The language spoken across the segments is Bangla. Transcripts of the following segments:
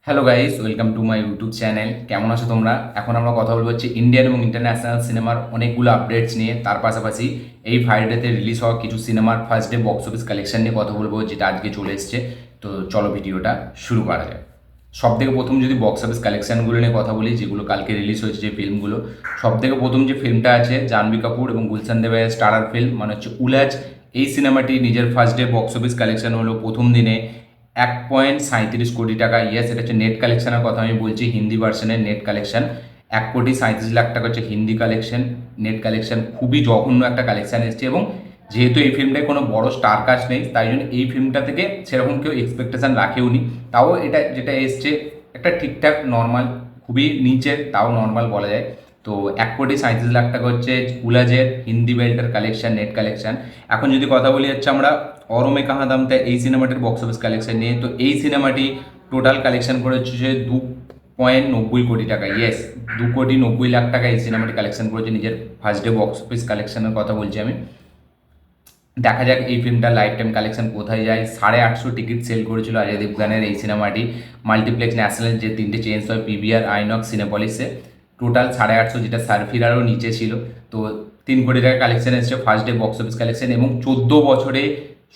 Hello guys, welcome to my YouTube channel. কেমন আছো তোমরা? এখন আমরা কথা বলবো হচ্ছে ইন্ডিয়ান এবং ইন্টারন্যাশনাল সিনেমার অনেকগুলো আপডেটস নিয়ে। তার পাশাপাশি এই ফ্রাইডেতে রিলিজ হওয়া কিছু সিনেমার first day box office collection নিয়ে কথা বলবো, যেটা আজকে চলে এসছে। তো চলো ভিডিওটা শুরু করা যায়। সব থেকে প্রথম যদি বক্স অফিস কালেকশনগুলো নিয়ে কথা বলি, যেগুলো কালকে রিলিজ হয়েছে যে ফিল্মগুলো, সব থেকে প্রথম যে ফিল্মটা আছে জাহ্নবী কাপুর এবং গুলশান দেবের স্টারার ফিল্ম, মানে হচ্ছে উলাজ। এই সিনেমাটি নিজের first day box office collection হলো প্রথম দিনে 1.37 কোটি টাকা। ইয়েস, এটা হচ্ছে নেট কালেকশনের কথা আমি বলছি, হিন্দি ভার্সনের নেট কালেকশন। 1,37,00,000 হচ্ছে হিন্দি কালেকশন। নেট কালেকশন খুবই জঘন্য একটা কালেকশন এসছে, এবং যেহেতু এই ফিল্মটায় কোনো বড় স্টার কাস্ট নেই, তাই জন্য এই ফিল্মটা থেকে সেরকম কেউ এক্সপেকটেশন রাখেও নি। তাও এটা যেটা এসছে একটা ঠিকঠাক নর্মাল, খুবই নিচের, তাও নর্মাল বলা যায়। তো 1,37,00,000 হচ্ছে উলাজের হিন্দি বেল্টের কালেকশন, নেট কালেকশন। এখন যদি কথা বলি হচ্ছে আমরা অরমে কাহা দামতে এই সিনেমাটির বক্স অফিস কালেকশন নিয়ে, তো এই সিনেমাটি টোটাল কালেকশন করেছে 2.90 কোটি টাকা। ইয়েস, 2,90,00,000 এই সিনেমাটি কালেকশন করেছে নিজের ফার্স্ট ডে বক্স অফিস কালেকশনের কথা বলছি আমি। দেখা যাক এই ফিল্মটা লাইফ টাইম কালেকশন কোথায় যায়। 850 টিকিট সেল করেছিল অজয় দেবগানের এই সিনেমাটি। মাল্টিপ্লেক্স ন্যাশনাল যে তিনটে চেঞ্জ হয়, পিভিআর, আইনক্স, সিনেপলিসে, টোটাল 850, যেটা সার্ফিরারও নিচে ছিল। তো 3 কোটি টাকা কালেকশন এসেছে first day box office collection, এবং 14 বছরে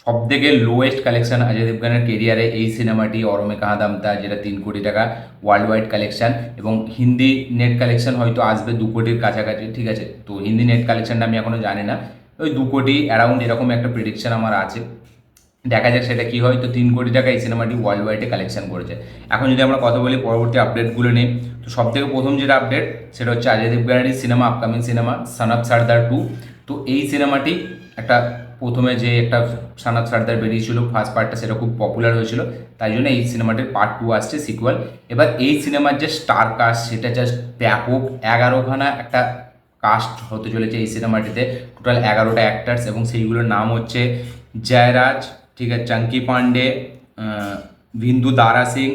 সব থেকে লোয়েস্ট কালেকশন অজয় দেবগানের কেরিয়ারে এই সিনেমাটি অরমে কাহা দামতা, যেটা 3 কোটি টাকা ওয়ার্ল্ড ওয়াইড কালেকশন। এবং হিন্দি নেট কালেকশন হয়তো আসবে 2 কোটির কাছাকাছি, ঠিক আছে। তো হিন্দি নেট কালেকশনটা আমি এখনও জানি না, ওই 2 কোটি অ্যারাউন্ড এরকম একটা প্রেডিকশন আমার আছে। দেখা যাক সেটা কী হয়। তো 3 কোটি টাকা এই সিনেমাটি ওয়ার্ল্ড ওয়াইডে কালেকশন করেছে। এখন যদি আমরা কথা বলি পরবর্তী আপডেটগুলো নিয়ে, তো সব থেকে প্রথম যেটা আপডেট সেটা হচ্ছে অজয় দেবগানের সিনেমা, আপকামিং সিনেমা সন অফ সর্দার 2। তো এই সিনেমাটি একটা, প্রথমে যে একটা সন অফ সর্দার বেরিয়েছিল ফার্স্ট পার্টটা, সেটা খুব পপুলার হয়েছিল, তাই জন্য এই সিনেমাটির পার্ট 2 আসছে, সিকুয়াল। এবার এই সিনেমার যে স্টার কাস্ট সেটা জাস্ট ব্যাপক। 11খানা একটা কাস্ট হতে চলেছে এই সিনেমাটিতে, টোটাল 11টা অ্যাক্টার্স, এবং সেইগুলোর নাম হচ্ছে জয়রাজ, ঠিক আছে, চাঙ্কি পান্ডে, বিন্দু দারা সিং,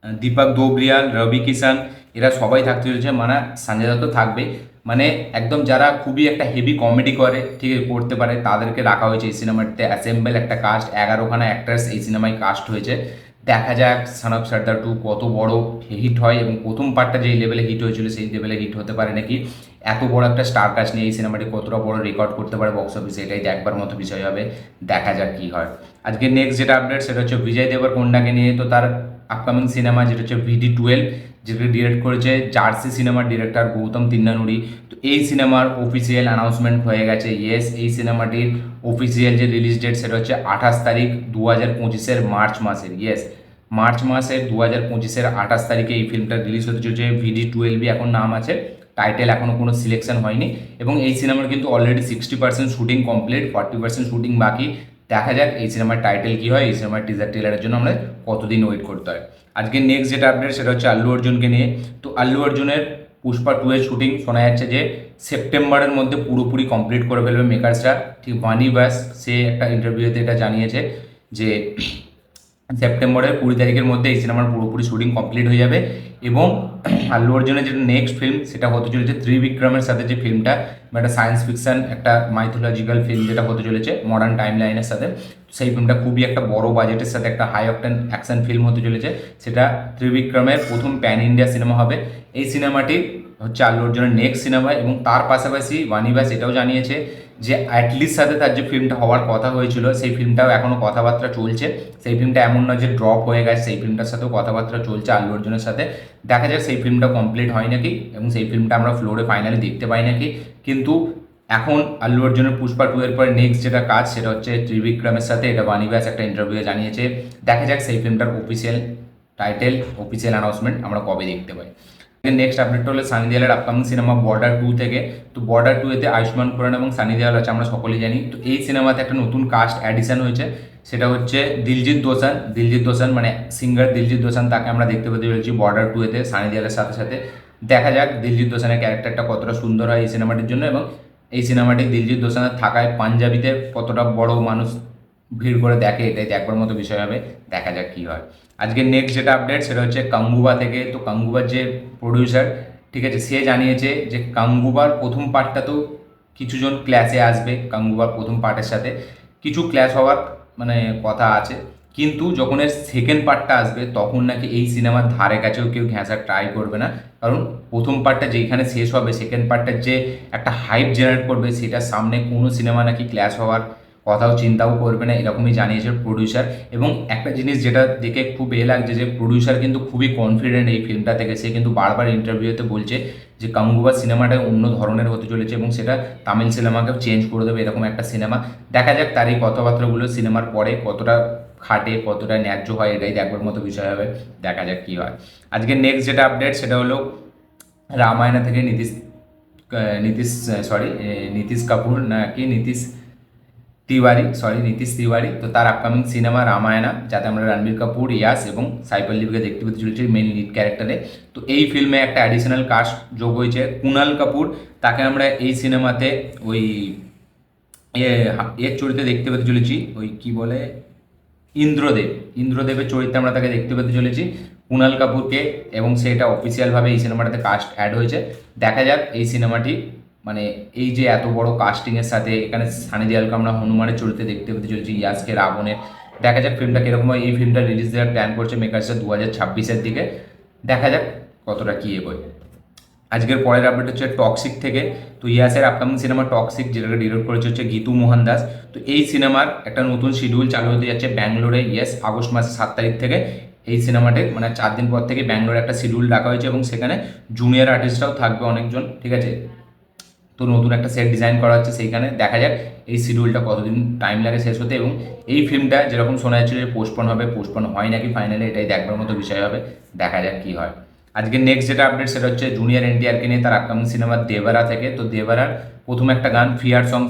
দীপক দোবরিয়াল, রবি কিষান, এরা সবাই থাকতে চলেছে। মানে সঞ্জয় দত্ত থাকবে। মানে একদম যারা খুবই একটা হেভি কমেডি করে, ঠিক আছে, করতে পারে, তাদেরকে রাখা হয়েছে এই সিনেমাটিতে। অ্যাসেম্বল একটা কাস্ট, 11খানা অ্যাক্টার্স এই সিনেমায় কাস্ট হয়েছে। দেখা যাক সন অফ সর্দার 2 কত বড় হিট হয়, এবং প্রথম পার্টটা যেই লেভেলে হিট হয়েছিল সেই লেভেলে হিট হতে পারে নাকি। এত বড় একটা স্টার কাস্ট নিয়ে এই সিনেমাটি কতটা বড় রেকর্ড করতে পারে বক্স অফিসে, এটাই দেখবার মতো বিষয় হবে। দেখা যাক কী হয়। আজকে নেক্সট যেটা আপডেট সেটা হচ্ছে বিজয় দেবরকোন্ডাকে নিয়ে। তো তার আপকামিং সিনেমা যেটা হচ্ছে VD12, যেটা ডিরেক্ট করেছে জার্সি সিনেমার ডিরেক্টর গৌতম তিন্নানুরি। তো এই সিনেমার অফিসিয়াল অ্যানাউন্সমেন্ট হয়ে গেছে। ইয়েস, এই সিনেমাটির অফিসিয়াল যে রিলিজ ডেট সেটা হচ্ছে 28 তারিখ 2025-এর মার্চ মাসের। ইয়েস, মার্চ মাসের 2025-এর 28 তারিখে এই ফিল্মটা রিলিজ হতে চলেছে। VD12 এখন নাম আছে, টাইটেল এখনও কোনো সিলেকশন হয়নি। এবং এই সিনেমার কিন্তু অলরেডি 60% শুটিং কমপ্লিট, 40% শুটিং বাকি। দেখা যাক এই সিনেমার টাইটেল কী হয়, এই সিনেমার টিজার ট্রেলারের জন্য আমরা কতদিন ওয়েট করতে হয়। আজকে নেক্সট যেটা আপডেট সেটা হচ্ছে আল্লু অর্জুনকে নিয়ে। তো আল্লু অর্জুনের পুষ্পা 2 এর শুটিং শোনা যাচ্ছে যে সেপ্টেম্বরের মধ্যে পুরোপুরি কমপ্লিট করে ফেলবে মেকার্সরা, ঠিক। বানি ব্যাস সে একটা ইন্টারভিউতে এটা জানিয়েছে যে সেপ্টেম্বরের 20 তারিখের মধ্যে এই সিনেমার পুরোপুরি শুটিং কমপ্লিট হয়ে যাবে। এবং আল্লু অর্জুনের যেটা নেক্সট ফিল্ম সেটা হতে চলেছে ত্রিবিক্রমের সাথে, যে ফিল্মটা একটা সায়েন্স ফিকশন, একটা মাইথোলজিক্যাল ফিল্ম যেটা হতে চলেছে মডার্ন টাইম লাইনের সাথে। সেই ফিল্মটা খুবই একটা বড় বাজেটের সাথে একটা হাই অকটেন অ্যাকশন ফিল্ম হতে চলেছে। সেটা ত্রিবিক্রমের প্রথম প্যান ইন্ডিয়া সিনেমা হবে। এই সিনেমাটি হচ্ছে আল্লু অর্জুনের নেক্সট সিনেমা। এবং তার পাশাপাশি বানি ব্যাস এটাও জানিয়েছে যে অ্যাটলিস্ট সাথে তার যে ফিল্মটা হওয়ার কথা হয়েছিল সেই ফিল্মটাও এখনও কথাবার্তা চলছে। সেই ফিল্মটা এমন নয় যে ড্রপ হয়ে গেছে, সেই ফিল্মটার সাথেও কথাবার্তা চলছে আল্লু অর্জুনের সাথে। দেখা যাক সেই ফিল্মটা কমপ্লিট হয় নাকি, এবং সেই ফিল্মটা আমরা ফ্লোরে ফাইনালি দেখতে পাই নাকি। কিন্তু এখন আল্লু অর্জুনের পুষ্পা 2 এর পরে নেক্সট যেটা কাজ সেটা হচ্ছে ত্রিবিক্রমের সাথে, এটা বানি ব্যাস একটা ইন্টারভিউয়ে জানিয়েছে। দেখা যাক সেই ফিল্মটার অফিসিয়াল টাইটেল, অফিসিয়াল অ্যানাউন্সমেন্ট আমরা কবে দেখতে পাই। নেক্সট আপডেট হলো সানি দেওয়ালের আপকামিং সিনেমা বর্ডার 2 থেকে। তো বর্ডার 2 এতে আয়ুষ্মান খুরানা এবং সানি দেওয়াল আছে, আমরা সকলেই জানি। তো এই সিনেমাতে একটা নতুন কাস্ট অ্যাডিশন হয়েছে, সেটা হচ্ছে দিলজিৎ দোসান। দিলজিৎ দোসান মানে সিঙ্গার দিলজিৎ দোসান, তাকে আমরা দেখতে পেতে চলেছি বর্ডার 2 এতে সানি দেওয়ালের সাথে সাথে। দেখা যাক দিলজিৎ দোসানের ক্যারেক্টারটা কতটা সুন্দর হয় এই সিনেমাটির জন্য, এবং এই সিনেমাটি দিলজিৎ দোসানের থাকায় পাঞ্জাবিতে কতটা বড় মানুষ ভিড় করে দেখে, এটাই দেখবার মতো বিষয় হবে। দেখা যাক কী হয়। আজকে নেক্সট যেটা আপডেট সেটা হচ্ছে কাঙ্গুবা থেকে। তো কাঙ্গুবার যে প্রডিউসার, ঠিক আছে, সে জানিয়েছে যে কাঙ্গুবার প্রথম পার্টটা তো কিছুজন ক্ল্যাশে আসবে, কাঙ্গুবার প্রথম পার্টের সাথে কিছু ক্ল্যাশ হওয়ার মানে কথা আছে। কিন্তু যখন এর সেকেন্ড পার্টটা আসবে তখন নাকি এই সিনেমার ধারে কাছেও কেউ ঘেঁষা ট্রাই করবে না, কারণ প্রথম পার্টটা যেখানে শেষ হবে সেকেন্ড পার্টটার যে একটা হাইপ জেনারেট করবে সেটার সামনে কোনো সিনেমা নাকি ক্ল্যাশ হওয়ার কথাও চিন্তাও করবে না, এরকমই জানিয়েছে প্রডিউসার। এবং একটা জিনিস যেটা দেখে খুব লাগছে যে প্রডিউসার কিন্তু খুবই কনফিডেন্ট এই ফিল্মটা থেকে, সে কিন্তু বারবার ইন্টারভিউতে বলছে যে গাঙ্গুবাজ সিনেমাটা অন্য ধরনের হতে চলেছে এবং সেটা তামিল সিনেমাকেও চেঞ্জ করে দেবে এরকম একটা সিনেমা। দেখা যাক তার এই কথাবার্তাগুলো সিনেমার পরে কতটা খাটে, কতটা ন্যায্য হয়, এটাই দেখবার মতো বিষয় হবে। দেখা যাক কী হয়। আজকে নেক্সট যেটা আপডেট সেটা হলো রামায়ণা থেকে নীতিশ কাপুর নাকি নীতিশ তিওয়ারি, তো তার আপকামিং সিনেমা রামায়ণা, যাতে আমরা রণবীর কাপুর, ইয়াস এবং সাইফ আলী দেখতে পেতে চলেছি মেন লিড ক্যারেক্টারে। তো এই ফিল্মে একটা অ্যাডিশনাল কাস্ট যোগ হয়েছে, কুনাল কাপুর, তাকে আমরা এই সিনেমাতে ওই এর চরিত্রে দেখতে পেতে চলেছি, ওই কি বলে ইন্দ্রদেবের চরিত্রে আমরা তাকে দেখতে পেতে চলেছি কুনাল কাপুরকে, এবং সেটা অফিসিয়ালভাবে এই সিনেমাটাতে কাস্ট অ্যাড হয়েছে। দেখা যাক এই সিনেমাটি মানে এই যে এত বড় কাস্টিংয়ের সাথে এখানে সানি দেওয়ালকে আমরা হনুমানের চরিত্রে দেখতে পেতে চলেছি, ইয়াসকে রাবণের। দেখা যাক ফিল্মটা কীরকম হয়। এই ফিল্মটা রিলিজ দেওয়ার প্ল্যান করছে মেকার্সের 2026-এর দিকে। দেখা যাক কতটা কী এগোয়। আজকের পরের আপডেট হচ্ছে টক্সিক থেকে। তো ইয়াসের আপকামিং সিনেমা টক্সিক, যেটাকে ডিরেক্ট করেছে হচ্ছে গীতু মোহন দাস। তো এই সিনেমার একটা নতুন শিডিউল চালু হতে যাচ্ছে ব্যাঙ্গালোরে। ইয়েস, আগস্ট মাসের 7 তারিখ থেকে এই সিনেমাটি মানে 4 দিন পর থেকে ব্যাঙ্গালোরে একটা শিডিউল রাখা হয়েছে এবং সেখানে জুনিয়র আর্টিস্টরাও থাকবে অনেকজন, ঠিক আছে। তো নতুন একটা সেট ডিজাইন করা হচ্ছে সেইখানে। দেখা যাক এই শিডিউলটা কতদিন টাইম লাগে শেষ হতে, এবং এই ফিল্মটা যেরকম শোনা যাচ্ছিল যে পোস্টপন হয় নাকি ফাইনালি, এটাই দেখবার মতো বিষয় হবে। দেখা যাক কী হয়। আজকে নেক্সট যেটা আপডেট সেটা হচ্ছে জুনিয়র এনটিআরকে নিয়ে তার আপকামিং সিনেমা দেবারা থেকে। তো দেবারার প্রথম একটা গান ফিয়ার সং,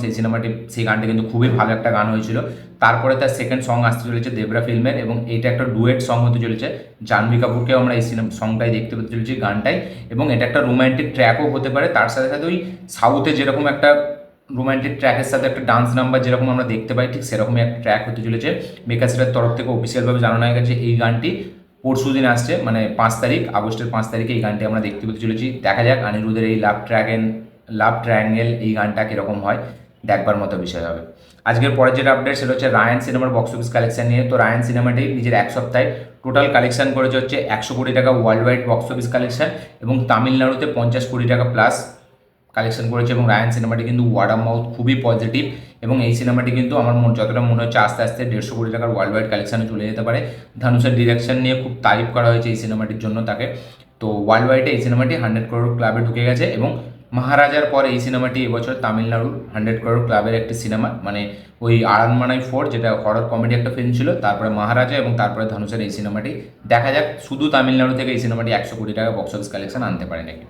সেই গানটা কিন্তু খুবই ভালো একটা গান হয়েছিল। তারপরে তার সেকেন্ড সং আসতে চলেছে দেবরা ফিল্মের, এবং এইটা একটা ডুয়েট সং হতে চলেছে। জাহ্নবী কাপুরকেও আমরা এই সংটাই দেখতে পেতে চলেছি, গানটাই, এবং এটা একটা রোম্যান্টিক ট্র্যাকও হতে পারে। তার সাথে সাথে ওই সাউথে যেরকম একটা রোম্যান্টিক ট্র্যাকের সাথে একটা ডান্স নাম্বার যেরকম আমরা দেখতে পাই, ঠিক সেরকমই একটা ট্র্যাক হতে চলেছে। মেকার্সের তরফ থেকে অফিসিয়ালভাবে জানানো হয়ে গেছে এই গানটি পরশু দিন আসছে, মানে 5 তারিখ, আগস্টের 5 তারিখে এই গানটি আমরা দেখতে পেতে চলেছি। দেখা যাক অনিরুদ্ধের এই লাভ ট্রায়াঙ্গেল এই গানটা কীরকম হয়, দেখবার মতো বিষয় হবে। আজকের পরের যেটা আপডেট সেটা হচ্ছে রায়ান সিনেমার বক্স অফিস কালেকশন নিয়ে। তো রায়ান সিনেমাটি নিজের এক সপ্তাহে টোটাল কালেকশন করেছে হচ্ছে 100 কোটি টাকা world wide box office collection, এবং তামিলনাড়ুতে 50 কোটি টাকা প্লাস কালেকশন করেছে। এবং রায়ান সিনেমাটি কিন্তু ওয়ার্ড অফ মাউথ খুবই পজিটিভ, এবং এই সিনেমাটি কিন্তু আমার যতটা মনে হচ্ছে আস্তে আস্তে 150 কোটি টাকার ওয়ার্ল্ড ওয়াইড কালেকশানে চলে যেতে পারে। ধানুষের ডিরেকশন নিয়ে খুব তারিফ করা হয়েছে এই সিনেমাটির জন্য তাকে। তো ওয়ার্ল্ড ওয়াইডে এই সিনেমাটি 100 করোড় ক্লাবে ঢুকে গেছে, এবং মহারাজার পর এই সিনেমাটি এবছর তামিলনাড়ুর 100 করোড় ক্লাবের একটি সিনেমা, মানে ওই আরানমানাই 4 যেটা হরর কমেডি একটা ফিল্ম ছিল, তারপরে মহারাজা এবং তারপরে ধানুষের এই সিনেমাটি। দেখা যাক শুধু তামিলনাড়ু থেকে এই সিনেমাটি 100 কোটি টাকা বক্স অফিস কালেকশন আনতে পারে নাকি।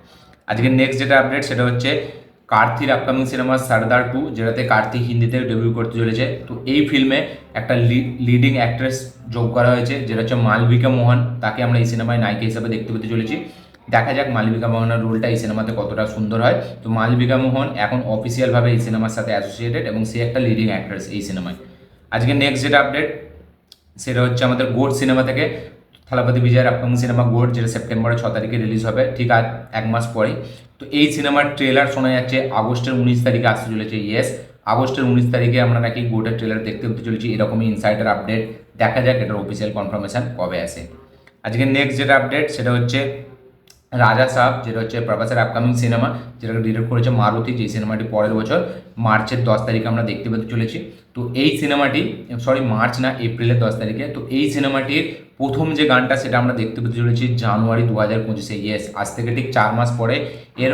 আজকে নেক্সট যেটা আপডেট সেটা হচ্ছে কার্তির আপকামিং সিনেমা সর্দার 2, যেটাতে কার্তি হিন্দিতে ডেবিউ করতে চলেছে। তো এই ফিল্মে একটা লিডিং অ্যাক্ট্রেস যোগ করা হয়েছে, যেটা হচ্ছে মালবিকা মোহন। তাকে আমরা এই সিনেমায় নায়িকা হিসেবে দেখতে পেতে চলেছি। দেখা যাক মালবিকা মোহনের রোলটা এই সিনেমাতে কতটা সুন্দর হয়। তো মালবিকা মোহন এখন অফিসিয়ালভাবে এই সিনেমার সাথে অ্যাসোসিয়েটেড, এবং সে একটা লিডিং অ্যাক্ট্রেস এই সিনেমায়। আজকে নেক্সট যেটা আপডেট সেটা হচ্ছে আমাদের গোড সিনেমা থেকে। থালাপতি বিজয়ের আপকামিং সিনেমা গোড, যেটা সেপ্টেম্বরের 6 তারিখে রিলিজ হবে, ঠিক আর 1 মাস পরেই। তো এই সিনেমার ট্রেলার শোনা যাচ্ছে আগস্টের 19 তারিখে আসতে চলেছে। ইয়েস, আগস্টের 19 তারিখে আমরা নাকি গোডের ট্রেলার দেখতে পেতে চলেছি, এরকমই ইনসাইডার আপডেট। দেখা যাক এটার অফিসিয়াল কনফার্মেশন কবে আসে। আজকে নেক্সট যেটা আপডেট সেটা হচ্ছে রাজা সাহেব, যেটা হচ্ছে প্রভাসের আপকামিং সিনেমা, যেটাকে ডিরেক্ট করেছে মারুতি, যে সিনেমাটি পরের বছর মার্চের 10 তারিখে আমরা দেখতে পেতে চলেছি। তো এই সিনেমাটি মার্চ না, এপ্রিলের 10 তারিখে। তো এই সিনেমাটির প্রথম যে গানটা সেটা আমরা দেখতে পেতে চলেছি জানুয়ারি 2025-এ। ইয়েস, আজ থেকে ঠিক 4 মাস পরে এর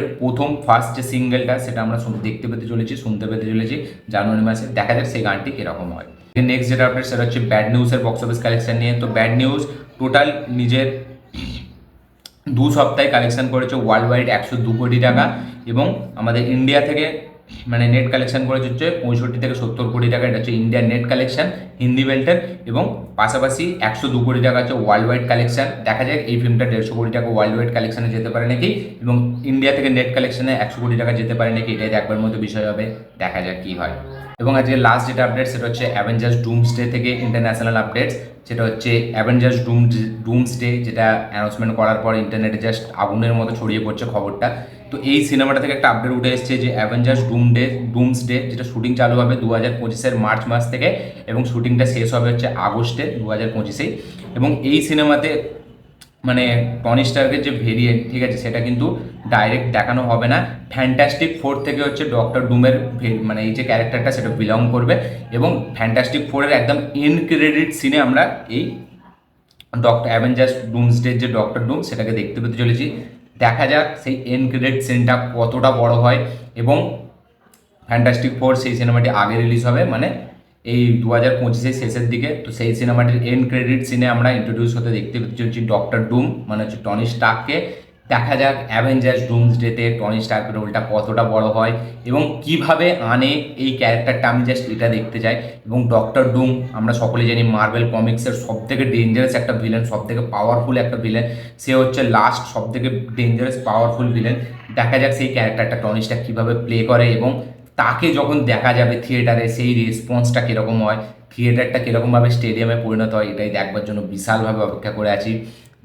ফার্স্ট যে সিঙ্গেলটা সেটা আমরা দেখতে পেতে চলেছি, শুনতে পেতে চলেছি জানুয়ারি মাসে। দেখা যাক সেই গানটি কীরকম হয়। নেক্সট যেটা আপডেট সেটা হচ্ছে ব্যাড নিউজের বক্স অফিস কালেকশন নিয়ে। তো ব্যাড নিউজ টোটাল নিজের 2 সপ্তাহে কালেকশন করেছে ওয়ার্ল্ড ওয়াইড 102 কোটি টাকা, এবং আমাদের ইন্ডিয়া থেকে মানে নেট কালেকশন করেছে হচ্ছে 65 থেকে 70 কোটি টাকা। এটা হচ্ছে ইন্ডিয়ার নেট কালেকশন হিন্দি বেল্টের, এবং পাশাপাশি 102 কোটি টাকা হচ্ছে ওয়ার্ল্ড ওয়াইড কালেকশন। দেখা যাক এই ফিল্মটা 150 কোটি টাকা ওয়ার্ল্ড ওয়াইড কালেকশনে যেতে পারে নাকি, এবং ইন্ডিয়া থেকে নেট কালেকশনে 100 কোটি টাকা যেতে পারে নাকি, এটাই দেখবার মতো বিষয় হবে। দেখা যাক কী হয়। এবং আজকে লাস্ট যেটা আপডেট সেটা হচ্ছে অ্যাভেঞ্জার্স ডুমসডে থেকে ইন্টারন্যাশনাল আপডেটস, সেটা হচ্ছে অ্যাভেঞ্জার্স ডুমসডে, যেটা অ্যানাউন্সমেন্ট করার পর ইন্টারনেটে জাস্ট আগুনের মতো ছড়িয়ে পড়ছে খবরটা। তো এই সিনেমাটা থেকে একটা আপডেট উঠে এসেছে যে অ্যাভেঞ্জার্স ডুমসডে, যেটা শুটিং চালু হবে 2025-এর মার্চ মাস থেকে এবং শুটিংটা শেষ হবে হচ্ছে আগস্টে 2025-এই। এবং এই সিনেমাতে মানে টনি স্টার্কের যে ভেরিয়েন্ট, ঠিক আছে, সেটা কিন্তু ডাইরেক্ট দেখানো হবে না। ফ্যান্টাস্টিক ফোর থেকে হচ্ছে ডক্টর ডুমের মানে এই যে ক্যারেক্টারটা সেটা বিলং করবে এবং ফ্যান্টাস্টিক ফোরের একদম এন্ড ক্রেডিট সিনে আমরা এই অ্যাভেঞ্জার্স ডুমসডের যে ডক্টর ডুম সেটাকে দেখতে পেতে চলেছি। দেখা যাক সেই এন্ড ক্রেডিট সিনটা কতটা বড় হয় এবং ফ্যান্টাস্টিক ফোর সেই সিনেমাটি আগে রিলিজ হবে, মানে এই 2025-এর শেষের দিকে। তো সেই সিনেমাটির এন্ড ক্রেডিট সিনে আমরা ইন্ট্রোডিউস হতে দেখতে পেতে চলছি ডক্টর ডুম, মানে হচ্ছে টনি স্টার্ককে। দেখা যাক অ্যাভেঞ্জার্স ডুমসডেতে টনি স্টার্কের রোলটা কতটা বড় হয় এবং কিভাবে আনে এই ক্যারেক্টারটা, আমি জাস্ট এটা দেখতে চাই। এবং ডক্টর ডুম আমরা সকলে জানি মার্বেল কমিক্সের সবথেকে ডেঞ্জারাস একটা ভিলেন, সবথেকে পাওয়ারফুল একটা ভিলেন। সে হচ্ছে লাস্ট সবথেকে ডেঞ্জারাস পাওয়ারফুল ভিলেন। দেখা যাক সেই ক্যারেক্টারটা টনি স্টার্ক কীভাবে প্লে করে এবং তাকে যখন দেখা যাবে থিয়েটারে সেই রেসপন্সটা কীরকম হয়, থিয়েটারটা কীরকমভাবে স্টেডিয়ামে পরিণত হয়, এটাই দেখবার জন্য বিশালভাবে অপেক্ষা করে আছি।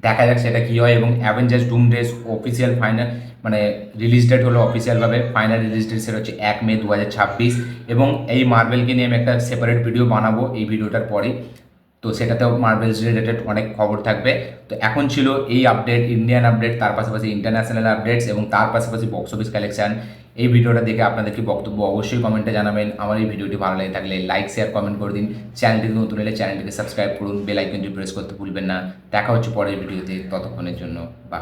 দেখা যাক সেটা কী হয়। এবং অ্যাভেঞ্জার্স ডুমসডে অফিসিয়াল ফাইনাল মানে রিলিজ ডেট হলো অফিসিয়ালভাবে, ফাইনাল রিলিজ ডেট সেটা হচ্ছে 1 মে 2026। এবং এই মার্বেলকে নিয়ে আমি একটা সেপারেট ভিডিও বানাবো এই ভিডিওটার পরেই, তো সেটাতেও মার্বেলস রিলেটেড অনেক খবর থাকবে। তো এখন ছিল এই আপডেট, ইন্ডিয়ান আপডেট, তার পাশাপাশি ইন্টারন্যাশনাল আপডেটস এবং তার পাশাপাশি বক্স অফিস কালেকশন। এই ভিডিওটা দেখে আপনাদের কি বক্তব্য অবশ্যই কমেন্টে জানাবেন। আমার এই ভিডিওটি ভালো লাগে থাকলে লাইক শেয়ার কমেন্ট করে দিন। চ্যানেলটিতে নতুন এলে চ্যানেলটিকে সাবস্ক্রাইব করুন, বেল আইকনটি প্রেস করতে ভুলবেন না। দেখা হচ্ছে পরের ভিডিওতে, ততক্ষণের জন্য বা।